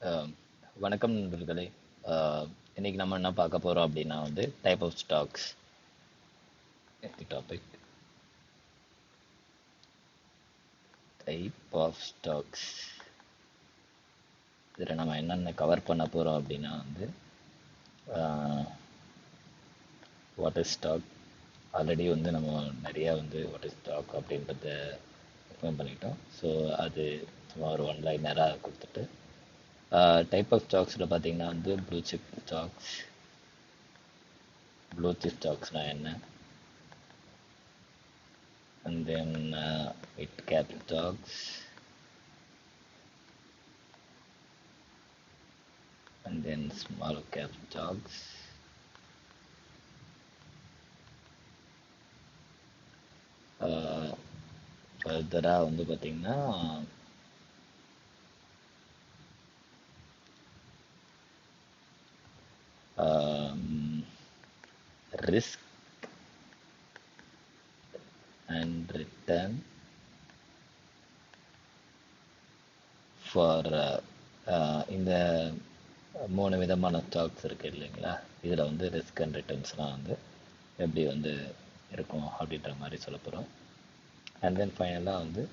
அஹ் வணக்கம் நண்பர்களே. இன்னைக்கு நம்ம என்ன பார்க்க போறோம் அப்படின்னா type of stocks topic. Type of stocks இதில் நம்ம என்னென்ன கவர் பண்ண போறோம் அப்படின்னா வாட் இஸ் ஸ்டாக். ஆல்ரெடி நம்ம நிறையா வாட் இஸ் ஸ்டாக் அப்படின்றத எக்ஸ்பிளைன் பண்ணிட்டோம். ஸோ அது சும்மா ஒரு ஒன் லைனராக கொடுத்துட்டு டைப் ஆஃப் ஸ்டாக்ஸில் பார்த்தீங்கன்னா blue chip stocks. Blue chip ஸ்டாக்ஸ்னால் என்ன, and then mid cap stocks, and then small cap stocks, ஃபர்தராக பார்த்தீங்கன்னா ரிஸ்க் அண்ட் ரிட்டர்ன் ஃபார் இந்த 3 விதமான ஸ்டாக்ஸ் இருக்குது இல்லைங்களா. இதில் ரிஸ்க் அண்ட் ரிட்டர்ன்ஸ்லாம் எப்படி இருக்கும் அப்படின்ற மாதிரி சொல்ல போகிறோம். அண்ட் தென் ஃபைனலாக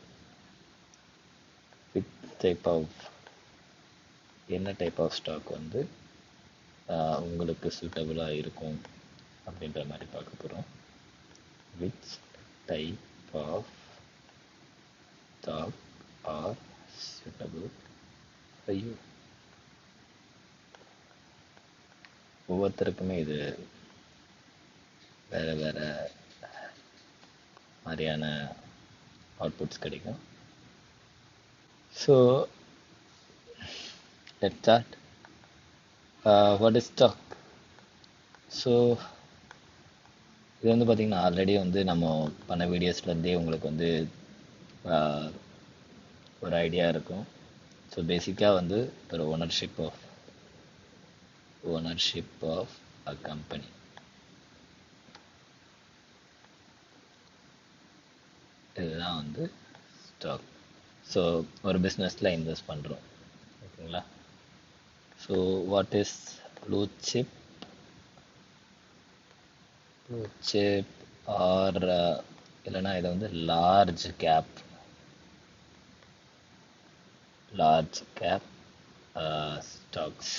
வித் டைப் ஆஃப் என்ன டைப் ஆஃப் ஸ்டாக் உங்களுக்கு சூட்டபுளாக இருக்கும் அப்படின்ற மாதிரி பார்க்க போகிறோம். Which type of stock are suitable for you. ஒவ்வொருத்தருக்குமே இது வேறு வேறு மாதிரியான அவுட்புட்ஸ் கிடைக்கும். So let's start. What is stock? So இது பார்த்திங்கன்னா ஆல்ரெடி நம்ம பண்ண வீடியோஸ்லேருந்தே உங்களுக்கு ஒரு ஐடியா இருக்கும். ஸோ பேசிக்காக ஒரு ஓனர்ஷிப் ஆஃப் அ கம்பெனி. இதுதான் ஸ்டாக். ஸோ ஒரு பிஸ்னஸில் இன்வெஸ்ட் பண்ணுறோம், ஓகேங்களா. So what is blue chip? Blue chip or இல்லைனா இதை லார்ஜ் கேப் ஸ்டாக்ஸ்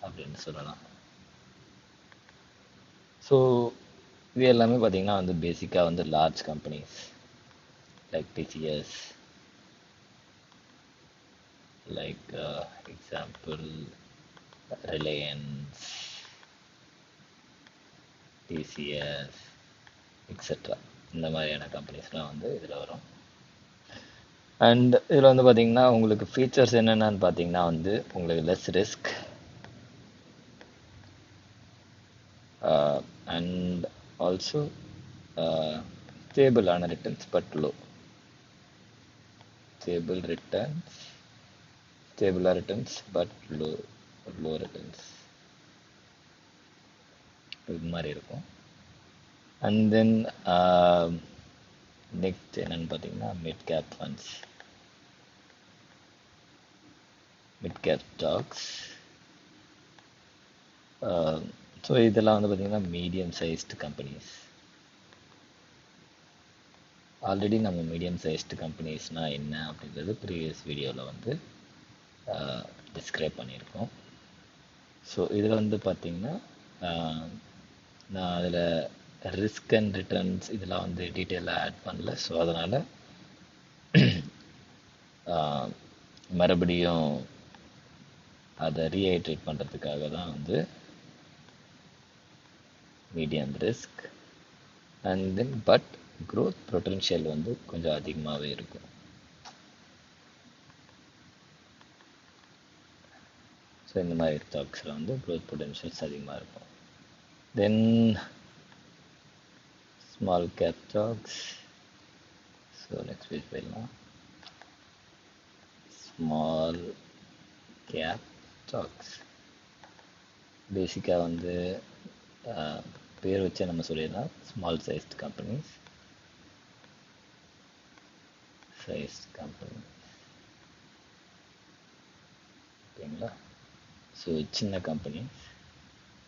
அப்படின்னு சொல்லலாம். ஸோ இது எல்லாமே பார்த்தீங்கன்னா பேசிக்காக large companies like TCS, like example Reliance, TCS etcetera. இந்த மாதிரியான கம்பெனிஸ்லாம் இதில் வரும். அண்ட் இதில் பார்த்தீங்கன்னா உங்களுக்கு ஃபீச்சர்ஸ் என்னென்னு பார்த்தீங்கன்னா உங்களுக்கு லெஸ் ரிஸ்க் அண்ட் ஆல்சோ ஸ்டேபிளான ரிட்டர்ன்ஸ் பட் லோ. ஸ்டேபிளாக ரிட்டர்ன்ஸ் பட் லோ ரிட்டர்ன்ஸ், இது மாதிரி இருக்கும். அண்ட் தென் நெக்ஸ்ட் என்னென்னு பார்த்தீங்கன்னா mid cap funds, mid cap stocks. So இதெல்லாம் பார்த்தீங்கன்னா மீடியம் சைஸ்டு கம்பெனிஸ். ஆல்ரெடி நம்ம மீடியம் சைஸ்டு கம்பெனிஸ்னால் என்ன அப்படின்றது ப்ரீவியஸ் வீடியோவில் டிஸ்கிரைப் பண்ணியிருக்கோம். ஸோ இதில் பார்த்தீங்கன்னா நான் அதில் ரிஸ்க் அண்ட் ரிட்டர்ன்ஸ் இதெல்லாம் டீட்டெயிலாக ஆட் பண்ணல. ஸோ அதனால் மறுபடியும் அதை ரீஹைட்ரேட் பண்ணுறதுக்காக தான் medium risk and then but growth potential கொஞ்சம் அதிகமாகவே இருக்கும். ஸோ இந்த மாதிரி ஸ்டாக்ஸில் க்ரோத் பொட்டன்ஷியல்ஸ் அதிகமாக இருக்கும். தென் small cap stocks. So next page போயிடலாம். ஸ்மால் கேப் ஸ்டாக்ஸ் பேசிக்காக பேர் வச்சு நம்ம சொல்லிடலாம் ஸ்மால் சைஸ்ட் கம்பெனிஸ். ஓகேங்களா. ஸோ சின்ன கம்பெனி,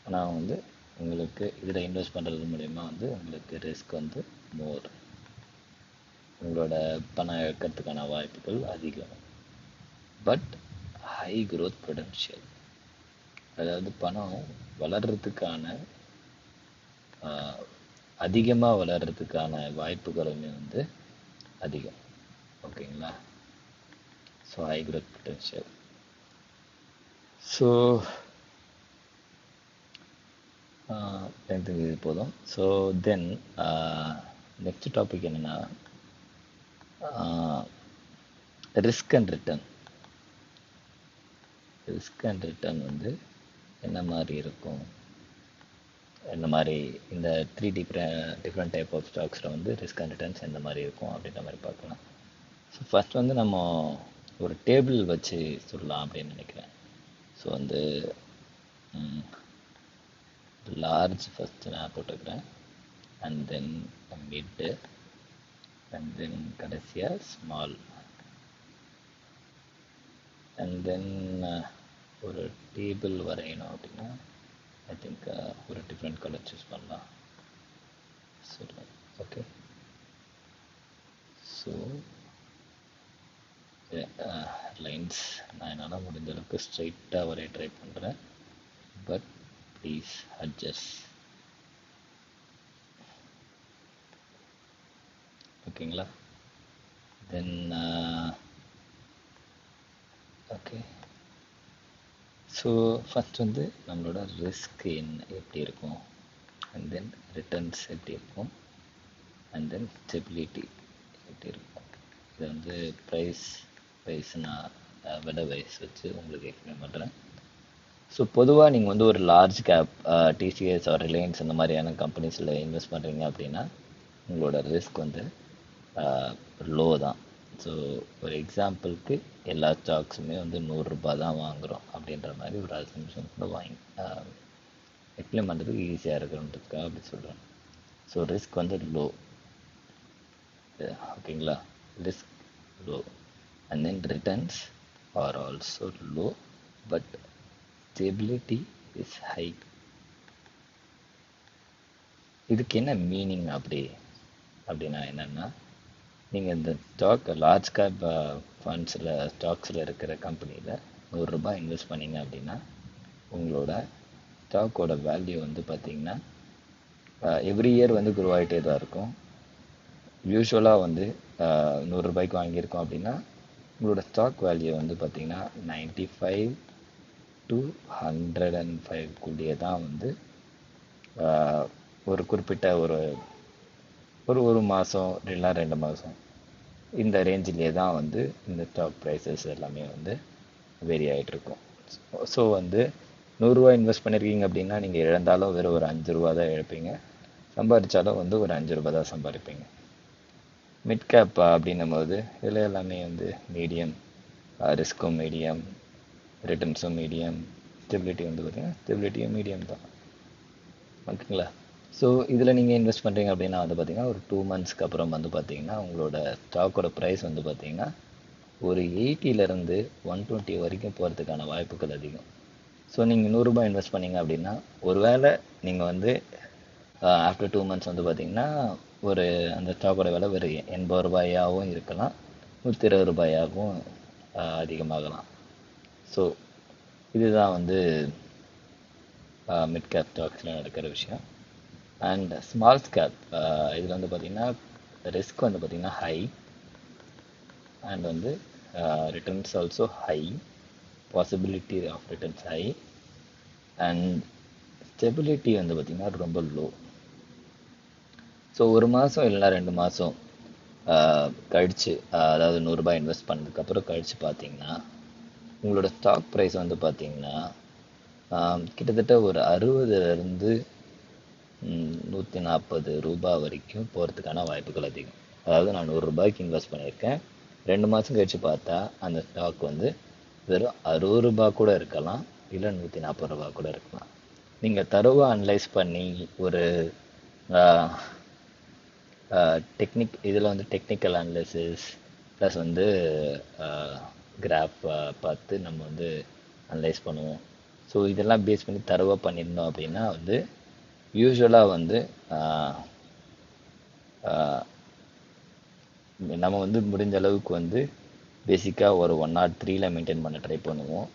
ஆனால் வந்து உங்களுக்கு இதில் இன்வெஸ்ட் பண்ணுறது மூலயமா வந்து உங்களுக்கு ரிஸ்க் வந்து மோர், உங்களோட பணம் இழக்கிறதுக்கான வாய்ப்புகள் அதிகம். பட் ஹை growth பொட்டன்ஷியல், அதாவது பணம் வளர்கிறதுக்கான அதிகமாக வளர்கிறதுக்கான வாய்ப்புகளுமே வந்து அதிகம். ஓகேங்களா. So high growth potential. So எனக்கு இது போதும். ஸோ தென் நெக்ஸ்ட் டாபிக் என்னென்னா risk and return. Risk and return வந்து என்ன மாதிரி இருக்கும், என்ன மாதிரி இந்த 3 டிஃப்ரெண்ட் டைப் ஆஃப் ஸ்டாக்ஸில் வந்து ரிஸ்க் அண்ட் ரிட்டர்ன்ஸ் எந்த மாதிரி இருக்கும் அப்படின்ற மாதிரி பார்க்கலாம். ஸோ ஃபஸ்ட் வந்து நம்ம ஒரு டேபிள் வச்சு சொல்லலாம் அப்படின்னு நினைக்கிறேன். ஸோ வந்து லார்ஜ் ஃபஸ்ட்டு நான் போட்டுக்கிறேன், and then Mittu, and then கடைசியாக ஸ்மால், அண்ட் தென் ஒரு டேபிள் வரையணும் அப்படின்னா ஐ திங்க் ஒரு டிஃப்ரெண்ட் கலர் சூஸ் பண்ணலாம். சரி, ஓகே. ஸோ லைன்ஸ் நான் என்னால் முடிஞ்ச அளவுக்கு ஸ்ட்ரைட்டாக வரைய ட்ரை பண்ணுறேன், பட் ப்ளீஸ் அட்ஜஸ்ட். ஓகேங்களா. Then okay. ஸோ ஃபஸ்ட் வந்து நம்மளோட ரிஸ்க் என்ன எப்படி இருக்கும், அண்ட் தென் ரிட்டர்ன்ஸ் எப்படி இருக்கும், அண்ட் தென் ஸ்டெபிலிட்டி எப்படி இருக்கும். இதை வந்து ப்ரைஸ் நான் விலை வைஸ் வச்சு உங்களுக்கு எக்ஸ்பிளைன் பண்ணுறேன். ஸோ பொதுவாக நீங்கள் வந்து ஒரு large cap TCS or Reliance இந்த மாதிரியான கம்பெனிஸில் இன்வெஸ்ட் பண்ணுறீங்க அப்படின்னா உங்களோட ரிஸ்க் வந்து லோ தான். ஸோ ஒரு எக்ஸாம்பிளுக்கு எல்லா ஸ்டாக்ஸுமே வந்து 100 ரூபாய் தான் வாங்குகிறோம் அப்படின்ற மாதிரி ஒரு அசம்ஷன்ஸில் வாங்கி எக்ஸ்பிளைன் பண்ணுறதுக்கு ஈஸியாக இருக்குன்றதுக்காக அப்படி சொல்கிறேன். ஸோ ரிஸ்க் வந்து லோ. ஓகேங்களா. Risk low, and then returns are also low, but stability is high. இதுக்கு என்ன மீனிங் அப்படின்னா என்னென்னா, நீங்கள் இந்த ஸ்டாக் லார்ஜ் கேப் ஃபண்ட்ஸில் ஸ்டாக்ஸில் இருக்கிற கம்பெனியில் 100 ரூபாய் இன்வெஸ்ட் பண்ணிங்க அப்படின்னா உங்களோட ஸ்டாக்கோட வேல்யூ வந்து பார்த்திங்கன்னா எவ்ரி இயர் வந்து க்ரோ ஆகிட்டே தான் இருக்கும். யூஸ்வலாக வந்து 100 ரூபாய்க்கு வாங்கியிருக்கோம் அப்படின்னா உங்களோட ஸ்டாக் வேல்யூ வந்து பார்த்திங்கன்னா 95 to 105 கூடிய தான் வந்து ஒரு குறிப்பிட்ட ஒரு மாதம் இல்லைனா 2 மாதம் இந்த ரேஞ்சிலே தான் வந்து இந்த ஸ்டாக் ப்ரைஸஸ் எல்லாமே வந்து வேரி ஆகிட்டு இருக்கும். ஸோ வந்து 100 ரூபா இன்வெஸ்ட் பண்ணியிருக்கீங்க அப்படின்னா நீங்கள் இழந்தாலும் வெறும் ஒரு 5 ரூபா தான் இழப்பீங்க, சம்பாதிச்சாலும் வந்து ஒரு 5 ரூபா தான் சம்பாதிப்பீங்க. மிட் கேப் அப்படின்னும் போது இதில் எல்லாமே வந்து மீடியம், ரிஸ்க்கும் மீடியம், ரிட்டர்ன்ஸும் மீடியம், ஸ்டெபிலிட்டி வந்து பார்த்திங்கன்னா ஸ்டெபிலிட்டியும் மீடியம் தான். ஓகேங்களா. ஸோ இதில் நீங்கள் இன்வெஸ்ட் பண்ணுறீங்க அப்படின்னா வந்து பார்த்திங்கன்னா ஒரு 2 மந்த்ஸ்க்கு அப்புறம் வந்து பார்த்திங்கன்னா உங்களோட ஸ்டாக்கோட ப்ரைஸ் வந்து பார்த்திங்கன்னா ஒரு 80லேருந்து 120 வரைக்கும் போகிறதுக்கான வாய்ப்புகள் அதிகம். ஸோ நீங்கள் 100 ரூபாய் இன்வெஸ்ட் பண்ணீங்க அப்படின்னா ஒருவேளை நீங்கள் வந்து ஆஃப்டர் 2 மந்த்ஸ் வந்து பார்த்திங்கன்னா ஒரு அந்த ஸ்டாக்கோட விலை ஒரு 80 ரூபாயாகவும் இருக்கலாம், 120 ரூபாயாகவும் அதிகமாகலாம். ஸோ இதுதான் வந்து மிட் கேப் ஸ்டாக்ஸில் நடக்கிற விஷயம். அண்ட் ஸ்மால் கேப் இதில் வந்து பார்த்திங்கன்னா ரிஸ்க் வந்து பார்த்திங்கன்னா ஹை, அண்ட் வந்து returns also high, possibility of returns high, and stability வந்து பார்த்திங்கன்னா ரொம்ப லோ. ஸோ ஒரு மாதம் இல்லைனா 2 மாதம் கழித்து, அதாவது 100 ரூபாய் இன்வெஸ்ட் பண்ணதுக்கப்புறம் கழித்து பார்த்திங்கன்னா உங்களோட ஸ்டாக் ப்ரைஸ் வந்து பார்த்திங்கன்னா கிட்டத்தட்ட ஒரு 60லேருந்து 140 ரூபாய் வரைக்கும் போகிறதுக்கான வாய்ப்புகள் அதிகம். அதாவது நான் 100 ரூபாய்க்கு இன்வெஸ்ட் பண்ணியிருக்கேன், 2 மாதம் கழிச்சு பார்த்தா அந்த ஸ்டாக் வந்து வெறும் 60 ரூபாய் கூட இருக்கலாம், இல்லை 140 ரூபாய் கூட இருக்கலாம். நீங்கள் தரவை அனலைஸ் பண்ணி ஒரு இதில் வந்து டெக்னிக்கல் அனலிசிஸ் ப்ளஸ் வந்து கிராஃப் பார்த்து நம்ம வந்து அனலைஸ் பண்ணுவோம். ஸோ இதெல்லாம் பேஸ் பண்ணி தரவாக பண்ணியிருந்தோம் அப்படின்னா வந்து யூஸ்வலாக வந்து நம்ம வந்து முடிஞ்ச அளவுக்கு வந்து பேசிக்காக ஒரு 103ல் மெயின்டைன் பண்ண ட்ரை பண்ணுவோம்.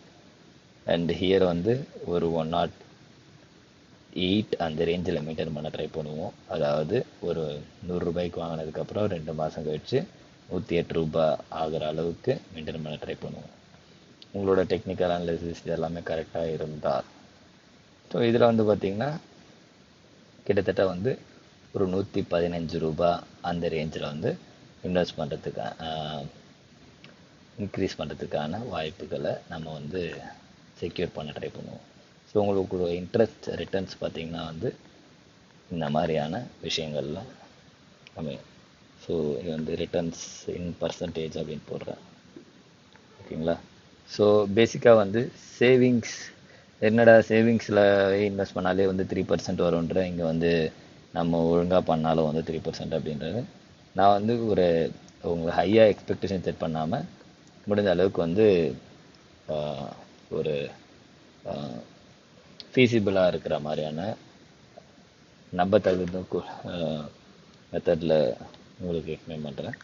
அண்ட் ஹியர் வந்து ஒரு 108 அந்த ரேஞ்சில் மெயின்டைன் பண்ண ட்ரை பண்ணுவோம். அதாவது ஒரு 100 ரூபாய்க்கு வாங்கினதுக்கப்புறம் 2 மாதம் கழிச்சு 108 ரூபாய் ஆகிற அளவுக்கு மெயின்டைன் பண்ண ட்ரை பண்ணுவோம். உங்களோட டெக்னிக்கல் அனாலிசிஸ் எல்லாமே கரெக்டாக இருந்தால். ஸோ இதில் வந்து பார்த்திங்கன்னா கிட்டத்தட்ட வந்து ஒரு 115 ரூபாய் அந்த ரேஞ்சில் வந்து இன்வெஸ்ட் பண்ணுறதுக்கு இன்க்ரீஸ் பண்ணுறதுக்கான வாய்ப்புகளை நம்ம வந்து செக்யூர் பண்ண ட்ரை பண்ணுவோம். ஸோ உங்களுக்கு இன்ட்ரெஸ்ட் ரிட்டர்ன்ஸ் பார்த்திங்கன்னா வந்து இந்த மாதிரியான விஷயங்கள்லாம் அமையும். ஸோ இது வந்து ரிட்டர்ன்ஸ் இன் பர்சன்டேஜ் அப்படின்னு போடுறேன். ஓகேங்களா? ஸோ பேசிக்காக வந்து சேவிங்ஸ் என்னடா சேவிங்ஸில் இன்வெஸ்ட் பண்ணாலே வந்து 3% வரும்ன்ற இங்கே வந்து நம்ம ஒழுங்காக பண்ணாலும் வந்து 3% அப்படின்றது நான் வந்து ஒரு உங்களுக்கு ஹையாக எக்ஸ்பெக்டேஷன் செட் பண்ணாமல் முடிஞ்ச அளவுக்கு வந்து ஒரு ஃபீஸிபிளாக இருக்கிற மாதிரியான நம்ப தகுந்த மெத்தடில் உங்களுக்கு எக்ஸ்பிளைன் பண்ணுறேன்.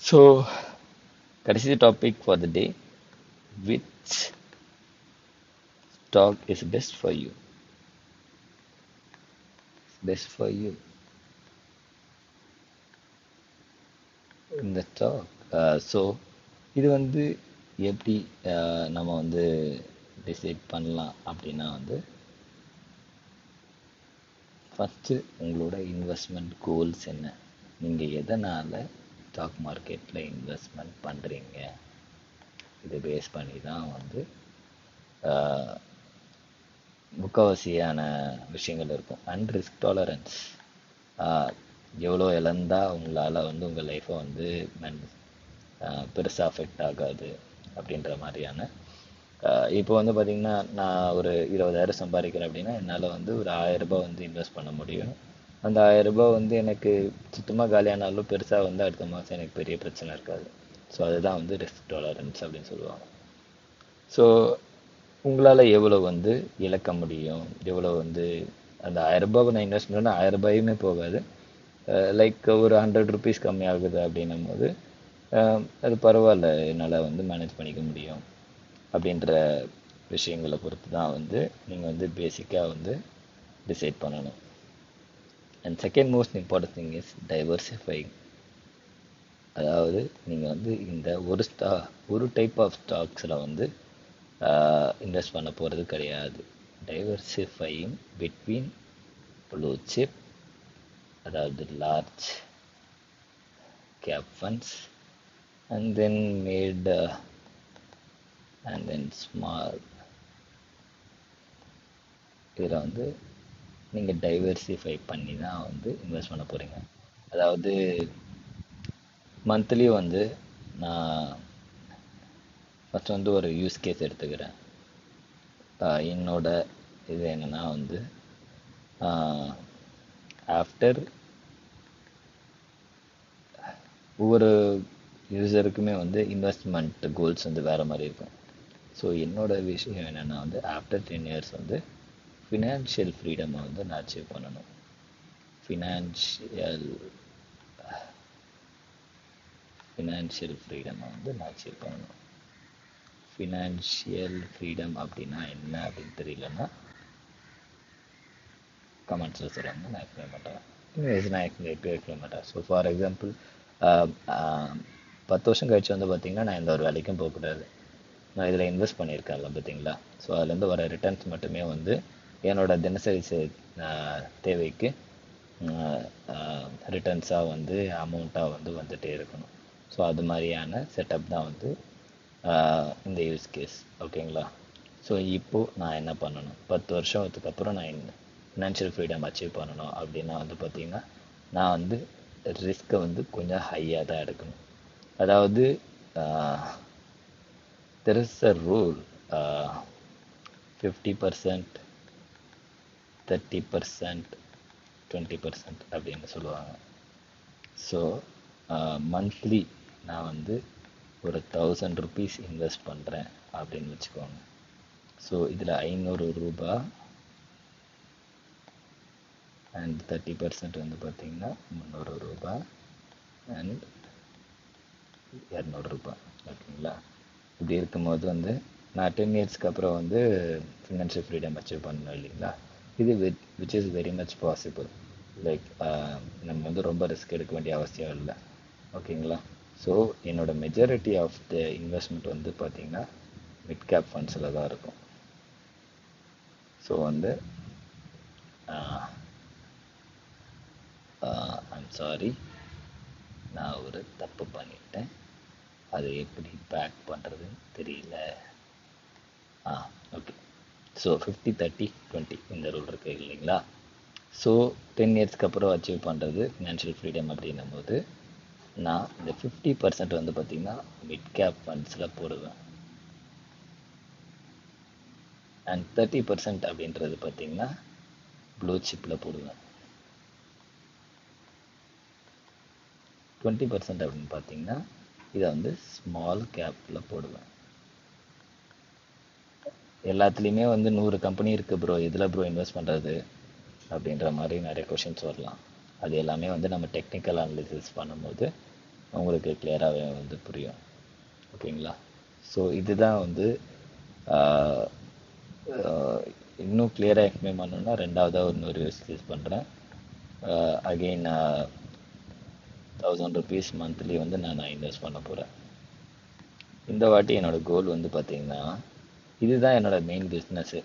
ஸோ கடைசி topic for the day, which stock is best for you? Best for you இந்த ஸ்டாக். ஸோ இது வந்து எப்படி நம்ம வந்து டிசைட் பண்ணலாம் அப்படின்னா வந்து ஃபஸ்ட்டு உங்களோட இன்வெஸ்ட்மெண்ட் கோல்ஸ் என்ன, நீங்கள் எதனால் ஸ்டாக் மார்க்கெட்டில் இன்வெஸ்ட்மெண்ட் பண்ணுறீங்க, இதை பேஸ் பண்ணி தான் வந்து முக்கால்வாசியான விஷயங்கள் இருக்கும். அண்ட் ரிஸ்க் டாலரன்ஸ், எவ்வளோ இழந்தால் உங்களால் வந்து உங்கள் லைஃப்பை வந்து பெருசாக அஃபெக்ட் ஆகாது அப்படின்ற மாதிரியான. இப்போ வந்து பார்த்திங்கன்னா நான் ஒரு 20,000 சம்பாதிக்கிறேன் அப்படின்னா என்னால் வந்து ஒரு 1000 ரூபாய் வந்து இன்வெஸ்ட் பண்ண முடியும். அந்த 1000 ரூபாய் வந்து எனக்கு சுத்தமாக காலியானாலும் பெருசாக வந்து அடுத்த மாதம் எனக்கு பெரிய பிரச்சனை இருக்காது. ஸோ அதுதான் வந்து ரிஸ்க் டாலரன்ஸ் அப்படின்னு சொல்லுவாங்க. ஸோ உங்களால் எவ்வளோ வந்து இழக்க முடியும், எவ்வளோ வந்து அந்த 1000 ரூபாவை நான் இன்வெஸ்ட் பண்ணேன்னா 1000 ரூபாயுமே போகாது. லைக் ஒரு 100 ருபீஸ் கம்மியாகுது அப்படின்னும் போது அது பரவாயில்ல, என்னால் வந்து மேனேஜ் பண்ணிக்க முடியும் அப்படின்ற விஷயங்களை பொறுத்து தான் வந்து நீங்கள் வந்து பேசிக்காக வந்து டிசைட் பண்ணணும். And second most important thing is diversifying. அதாவது நீங்கள் வந்து இந்த ஒரு டைப் ஆஃப் ஸ்டாக்ஸில் வந்து இன்வெஸ்ட் பண்ண போகிறது கிடையாது. டைவர்சிஃபையிங் பிட்வீன் ப்ளூ சிப், அதாவது large cap funds, and then mid and then small. இதில் வந்து நீங்கள் டைவர்சிஃபை பண்ணி தான் வந்து இன்வெஸ்ட் பண்ண போகிறீங்க. அதாவது மந்த்லி வந்து நான் ஃபஸ்ட் வந்து ஒரு யூஸ் கேஸ் எடுத்துக்கிறேன். என்னோட இது என்னென்னா வந்து ஆஃப்டர் ஒவ்வொரு யூஸருக்குமே வந்து இன்வெஸ்ட்மெண்ட் கோல்ஸ் வந்து வேறு மாதிரி இருக்கும். ஸோ என்னோட விஷயம் என்னென்னா வந்து ஆஃப்டர் 10 இயர்ஸ் வந்து ஃபினான்ஷியல் ஃப்ரீடமை வந்து நான் அச்சீவ் பண்ணணும். ஃபினான்ஷியல் ஃப்ரீடமை வந்து நான் அச்சீவ் பண்ணணும். ஃபினான்ஷியல் ஃப்ரீடம் அப்படின்னா என்ன அப்படின்னு தெரியலன்னா கமெண்ட்ஸில் சொல்லுவாங்க, நான் எக்ஸ்பிளைன் பண்ணுறேன். நான் எக்ஸ்பிளைன் பண்ணுறேன். ஸோ ஃபார் எக்ஸாம்பிள் 10 வருஷம் கழிச்சு வந்து பார்த்திங்கன்னா நான் எந்த ஒரு வேலைக்கும் போகக்கூடாது. நான் இதில் இன்வெஸ்ட் பண்ணியிருக்கேன்ல பார்த்தீங்களா. ஸோ அதுலேருந்து வர ரிட்டர்ன்ஸ் மட்டுமே வந்து என்னோடய தினசரி தேவைக்கு ரிட்டர்ன்ஸாக வந்து அமௌண்ட்டாக வந்து வந்துகிட்டே இருக்கணும். ஸோ அது மாதிரியான செட்டப் தான் வந்து இந்த யூஸ் கேஸ். ஓகேங்களா? ஸோ இப்போது நான் என்ன பண்ணணும், 10 வருஷத்துக்கு அப்புறம் நான் ஃபினான்ஷியல் ஃப்ரீடம் அச்சீவ் பண்ணணும் அப்படின்னா வந்து பார்த்திங்கன்னா நான் வந்து ரிஸ்க்கை வந்து கொஞ்சம் ஹையாக தான் எடுக்கணும். அதாவது there is a rule, 50%, 30%, 20% அப்படின்னு சொல்லுவாங்க. ஸோ மந்த்லி நான் வந்து ஒரு 1000 ருபீஸ் இன்வெஸ்ட் பண்ணுறேன் அப்படின்னு வச்சுக்கோங்க. ஸோ இதில் 500 ரூபா அண்ட் 30% வந்து பார்த்தீங்கன்னா 300 ரூபா அண்ட் 200 ரூபா. ஓகேங்களா? இப்படி இருக்கும்போது வந்து நான் 10 இயர்ஸ்க்கு அப்புறம் வந்து ஃபினான்ஷியல் ஃப்ரீடம் அச்சீவ் பண்ணணும் இல்லைங்களா? இது which is very much possible. Like நம்ம வந்து ரொம்ப ரிஸ்க் எடுக்க வேண்டிய அவசியம் இல்லை. ஓகேங்களா? ஸோ என்னோட மெஜாரிட்டி ஆஃப் த இன்வெஸ்ட்மெண்ட் வந்து பார்த்தீங்கன்னா மிட் கேப் ஃபண்ட்ஸில் தான் இருக்கும். ஸோ வந்து ஐம் சாரி, நான் ஒரு தப்பு பண்ணிட்டேன். அதை எப்படி பேக் பண்ணுறதுன்னு தெரியல. ஓகே. ஸோ 50-30-20 இந்த ரூல் இருக்குது இல்லைங்களா? ஸோ 10 இயர்ஸ்க்கு அப்புறம் அச்சீவ் பண்ணுறது ஃபினான்ஷியல் ஃப்ரீடம் அப்படின்னும் போது நான் இந்த 50% வந்து பார்த்திங்கன்னா மிட் கேப் ஃபண்ட்ஸில் போடுவேன். அண்ட் 30% அப்படின்றது பார்த்திங்கன்னா ப்ளூ சிப்பில் போடுவேன். 20% அப்படின்னு பார்த்தீங்கன்னா இதை வந்து ஸ்மால் கேப்பில் போடுவேன். எல்லாத்துலேயுமே வந்து 100 கம்பெனி இருக்குது ப்ரோ, எதில் ப்ரோ இன்வெஸ்ட் பண்ணுறது அப்படின்ற மாதிரி நிறைய கொஷின்ஸ் வரலாம். அது எல்லாமே வந்து நம்ம டெக்னிக்கல் அனாலிசிஸ் பண்ணும்போது உங்களுக்கு கிளியராகவே வந்து புரியும். ஓகேங்களா? ஸோ இதுதான் வந்து இன்னும் கிளியராக எக்ஸ்பிளைன் பண்ணணும்னா ரெண்டாவதாக இன்னொரு யூஸ் பண்ணுறேன். அகெயின் 1000 ருபீஸ் மந்த்லி வந்து நான் இன்வெஸ்ட் பண்ண போகிறேன். இந்த வாட்டி என்னோடய கோல் வந்து பார்த்திங்கன்னா இதுதான் என்னோடய மெயின் பிஸ்னஸ்ஸு.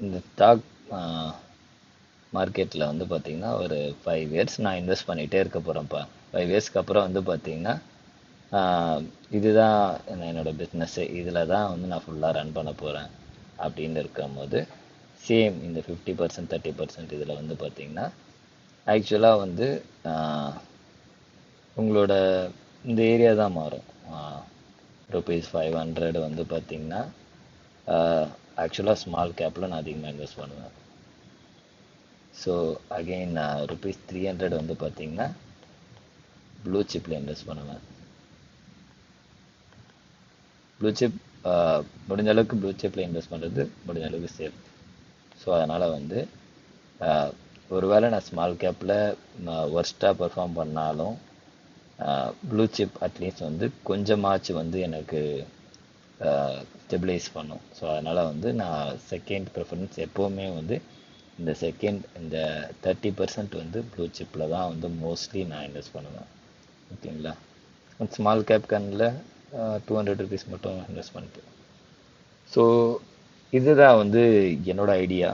இந்த ஸ்டாக் மார்க்கெட்டில் வந்து பார்த்திங்கன்னா ஒரு 5 இயர்ஸ் நான் இன்வெஸ்ட் பண்ணிகிட்டே இருக்க போகிறேன்ப்பா. 5 இயர்ஸ்க்கு அப்புறம் வந்து பார்த்திங்கன்னா இதுதான் என்னோடய பிஸ்னஸ்ஸு, இதில் தான் வந்து நான் ஃபுல்லாக ரன் பண்ண போகிறேன் அப்படின்னு இருக்கும்போது சேம் இந்த 50% 30% இதில் வந்து பார்த்திங்கன்னா ஆக்சுவலாக வந்து உங்களோட இந்த ஏரியா தான் மாறும். ₹500 வந்து பார்த்திங்கன்னா ஆக்சுவலாக ஸ்மால் கேப்பில் நான் அதிகமாக இன்வெஸ்ட் பண்ணுவேன். ஸோ அகெயின் ₹300 வந்து பார்த்திங்கன்னா ப்ளூ சிப்பில் இன்வெஸ்ட் பண்ணுவேன். ப்ளூ சிப் முடிஞ்ச அளவுக்கு ப்ளூ சிப்பில் இன்வெஸ்ட் பண்ணுறது முடிஞ்ச அளவுக்கு சேஃப். ஸோ அதனால் வந்து ஒருவேளை நான் ஸ்மால் கேப்பில் ஒர்ஸ்ட்டாக பெர்ஃபார்ம் பண்ணாலும் ப்ளூ சிப் அட்லீஸ்ட் வந்து கொஞ்சமாச்சு வந்து எனக்கு ஸ்டெபிலைஸ் பண்ணும். ஸோ அதனால் வந்து நான் செகண்ட் ப்ரிஃபரன்ஸ் எப்போவுமே வந்து இந்த 30% வந்து ப்ளூ சிப்பில் தான் வந்து மோஸ்ட்லி நான் இன்வெஸ்ட் பண்ணுவேன். ஓகேங்களா? ஸ்மால் கேப் கண்ணில் 200 ருபீஸ் மட்டும் இன்வெஸ்ட் பண்ணிட்டு. ஸோ இதுதான் வந்து என்னோட idea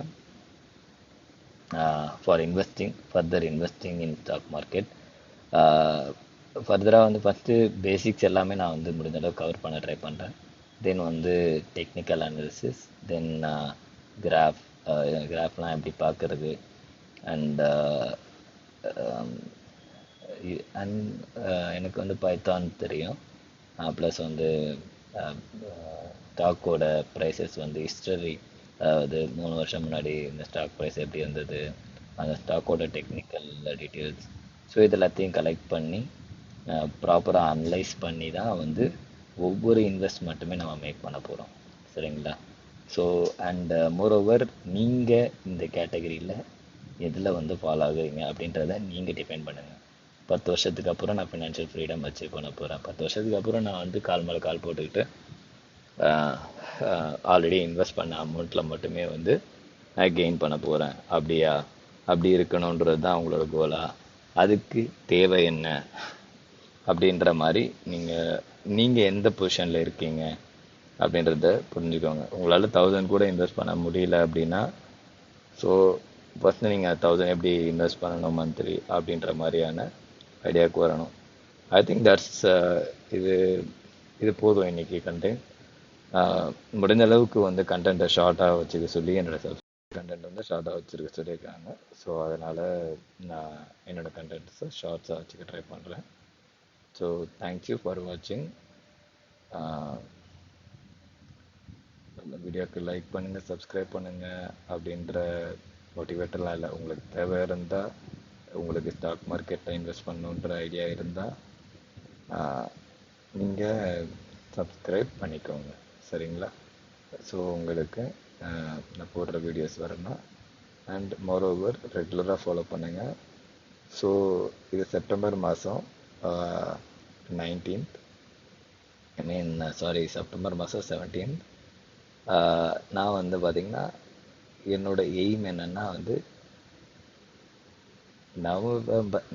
for further investing in stock market. ஃபர்தராக வந்து ஃபஸ்ட்டு பேசிக்ஸ் எல்லாமே நான் வந்து முடிஞ்ச அளவு கவர் பண்ண ட்ரை பண்ணுறேன். தென் வந்து டெக்னிக்கல் அனாலிசிஸ், தென் கிராஃப்லாம் எப்படி பார்க்குறது, அண்ட் எனக்கு வந்து பைத்தான் தெரியும். ப்ளஸ் வந்து ஸ்டாக்கோட ப்ரைஸஸ் வந்து ஹிஸ்டரி, அதாவது 3 வருஷம் முன்னாடி இந்த ஸ்டாக் ப்ரைஸ் எப்படி இருந்தது, அந்த ஸ்டாக்கோட டெக்னிக்கல் டீட்டெயில்ஸ். ஸோ இது எல்லாத்தையும் கலெக்ட் பண்ணி ப்ராப்பராக அனலைஸ் பண்ணி தான் வந்து ஒவ்வொரு இன்வெஸ்ட்மெண்ட்டுமே நம்ம மேக் பண்ண போகிறோம். சரிங்களா? ஸோ அண்ட் மோரோவர் நீங்கள் இந்த கேட்டகரியில் எதில் வந்து ஃபாலோ ஆகுறீங்க அப்படின்றத நீங்கள் டிபெண்ட் பண்ணுங்கள். 10 வருஷத்துக்கு அப்புறம் நான் ஃபினான்ஷியல் ஃப்ரீடம் அச்சீவ் பண்ண போகிறேன். 10 வருஷத்துக்கு அப்புறம் நான் வந்து கால் மேலே கால் போட்டுக்கிட்டு ஆல்ரெடி இன்வெஸ்ட் பண்ண அமௌண்ட்டில் மட்டுமே வந்து நான் கெயின் பண்ண போகிறேன். அப்படி இருக்கணுன்றது தான் உங்களோட கோலா? அதுக்கு தேவை என்ன அப்படின்ற மாதிரி நீங்கள் எந்த பொசிஷனில் இருக்கீங்க அப்படின்றத புரிஞ்சுக்கோங்க. உங்களால் 1000 கூட இன்வெஸ்ட் பண்ண முடியல அப்படின்னா, ஸோ ஃபஸ்ட்டு நீங்கள் 1000 எப்படி இன்வெஸ்ட் பண்ணணும் மந்த்லி அப்படின்ற மாதிரியான ஐடியாவுக்கு வரணும். ஐ திங்க் தட்ஸ் இது போதும் இன்றைக்கி கண்டென்ட். முடிஞ்ச அளவுக்கு வந்து கண்டென்ட்டை ஷார்ட்டாக வச்சுக்க சொல்லி என்னோடய செல்ஃப் கண்டென்ட் வந்து ஷார்ட்டாக வச்சுருக்க சொல்லியிருக்காங்க. ஸோ அதனால் நான் என்னோடய கண்டென்ட்ஸை ஷார்ட்ஸாக வச்சுக்க ட்ரை பண்ணுறேன். ஸோ தேங்க்யூ ஃபார் வாட்சிங். இந்த வீடியோக்கு லைக் பண்ணுங்கள், சப்ஸ்கிரைப் பண்ணுங்கள் அப்படின்ற மோட்டிவேட்டர்லாம் இல்லை. உங்களுக்கு தேவை இருந்தால் உங்களுக்கு ஸ்டாக் மார்க்கெட்டில் இன்வெஸ்ட் பண்ணணுன்ற ஐடியா இருந்தால் நீங்கள் சப்ஸ்கிரைப் பண்ணிக்கோங்க, சரிங்களா? ஸோ உங்களுக்கு நான் போடுற வீடியோஸ் வரணும். அண்ட் மோரோவர் ரெகுலராக ஃபாலோ பண்ணுங்கள். ஸோ இது செப்டம்பர் மாதம் 19th, செப்டம்பர் மாதம் 17th. நான் வந்து பார்த்திங்கன்னா என்னோட எய்ம் என்னென்னா வந்து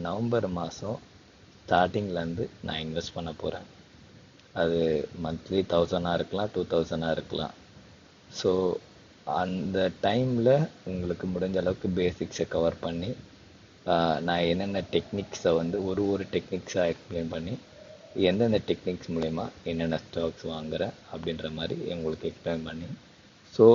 நவம்பர் மாதம் ஸ்டார்டிங்லேருந்து நான் இன்வெஸ்ட் பண்ண போகிறேன். அது மந்த்லி 1000 இருக்கலாம், 2000 இருக்கலாம். ஸோ அந்த டைமில் உங்களுக்கு முடிஞ்ச அளவுக்கு பேசிக்ஸை கவர் பண்ணி நான் என்னென்ன டெக்னிக்ஸை வந்து ஒரு டெக்னிக்ஸாக எக்ஸ்பிளைன் பண்ணி எந்தெந்த டெக்னிக்ஸ் மூலயமா என்னென்ன ஸ்டாக்ஸ் வாங்குகிறேன் அப்படின்ற மாதிரி உங்களுக்கு எக்ஸ்பிளைன் பண்ணி, ஸோ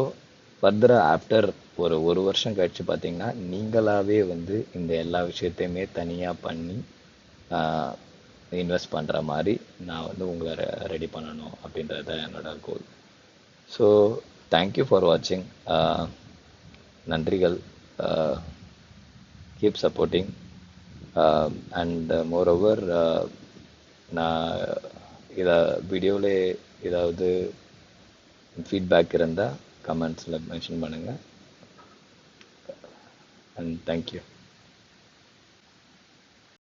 ஃபர்தராக ஆஃப்டர் ஒரு வருஷம் கழித்து பார்த்தீங்கன்னா நீங்களாகவே வந்து இந்த எல்லா விஷயத்தையுமே தனியாக பண்ணி இன்வெஸ்ட் பண்ணுற மாதிரி நான் வந்து உங்களை ரெடி பண்ணணும் அப்படின்றது தான் என்னோட கோல். ஸோ தேங்க்யூ ஃபார் வாட்சிங். நன்றிகள். கீப் சப்போர்ட்டிங் அண்ட் மோரோவர் நான் இதை வீடியோவில் ஏதாவது ஃபீட்பேக் இருந்தால் கமெண்ட்ஸில் மென்ஷன் பண்ணுங்கள். And thank you.